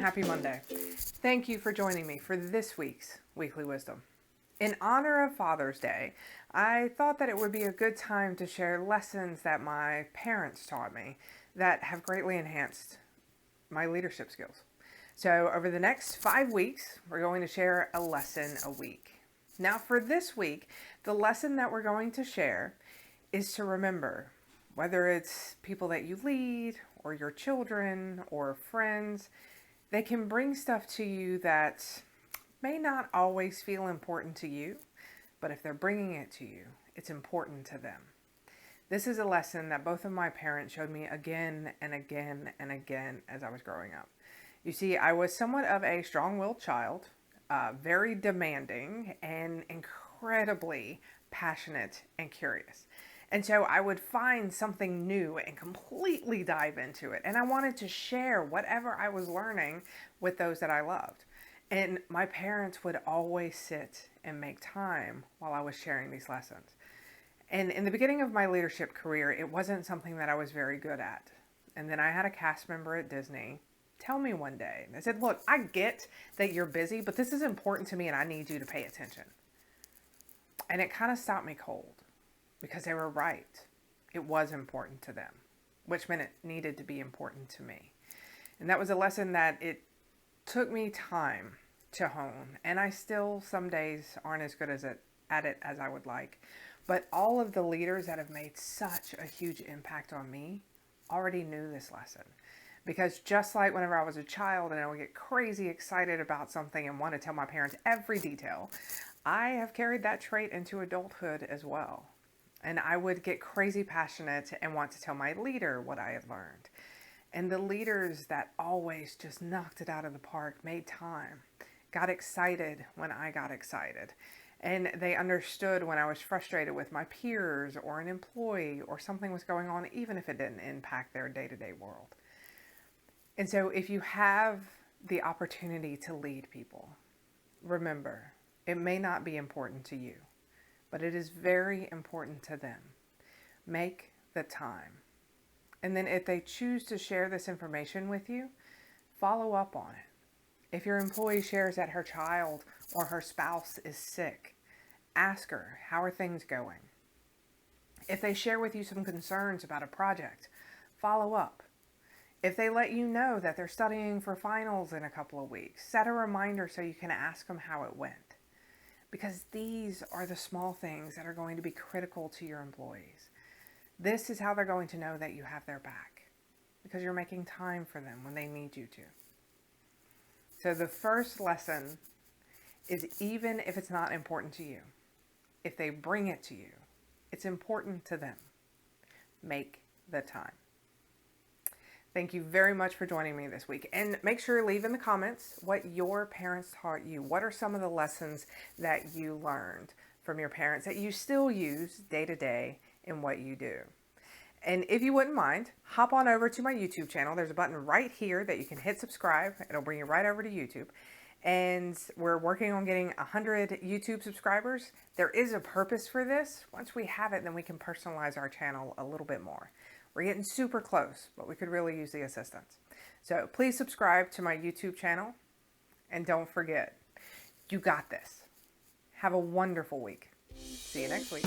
happy Monday. Thank you for joining me for this week's Weekly Wisdom. In honor of Father's Day, I thought that it would be a good time to share lessons that my parents taught me that have greatly enhanced my leadership skills. So over the next 5 weeks, we're going to share a lesson a week. Now for this week, the lesson that we're going to share is to remember, whether it's people that you lead or your children or friends, they can bring stuff to you that may not always feel important to you, but if they're bringing it to you, it's important to them. This is a lesson that both of my parents showed me again and again and again as I was growing up. You see, I was somewhat of a strong-willed child, very demanding and incredibly passionate and curious. And so I would find something new and completely dive into it. And I wanted to share whatever I was learning with those that I loved. And my parents would always sit and make time while I was sharing these lessons. And in the beginning of my leadership career, it wasn't something that I was very good at. And then I had a cast member at Disney tell me one day, and I said, look, I get that you're busy, but this is important to me and I need you to pay attention. And it kind of stopped me cold. Because they were right. It was important to them, which meant it needed to be important to me. And that was a lesson that it took me time to hone. And I still, some days, aren't as good at it as I would like. But all of the leaders that have made such a huge impact on me already knew this lesson. Because just like whenever I was a child and I would get crazy excited about something and want to tell my parents every detail, I have carried that trait into adulthood as well. And I would get crazy passionate and want to tell my leader what I had learned. And the leaders that always just knocked it out of the park made time, got excited when I got excited. And they understood when I was frustrated with my peers or an employee or something was going on, even if it didn't impact their day-to-day world. And so if you have the opportunity to lead people, remember, it may not be important to you, but it is very important to them. Make the time. And then if they choose to share this information with you, follow up on it. If your employee shares that her child or her spouse is sick, ask her, how are things going? If they share with you some concerns about a project, follow up. If they let you know that they're studying for finals in a couple of weeks, set a reminder so you can ask them how it went. Because these are the small things that are going to be critical to your employees. This is how they're going to know that you have their back, because you're making time for them when they need you to. So the first lesson is, even if it's not important to you, if they bring it to you, it's important to them. Make the time. Thank you very much for joining me this week. And make sure to leave in the comments what your parents taught you. What are some of the lessons that you learned from your parents that you still use day to day in what you do? And if you wouldn't mind, hop on over to my YouTube channel. There's a button right here that you can hit subscribe. It'll bring you right over to YouTube. And we're working on getting 100 YouTube subscribers. There is a purpose for this. Once we have it, then we can personalize our channel a little bit more. We're getting super close, but we could really use the assistance. So please subscribe to my YouTube channel. And don't forget, you got this. Have a wonderful week. See you next week.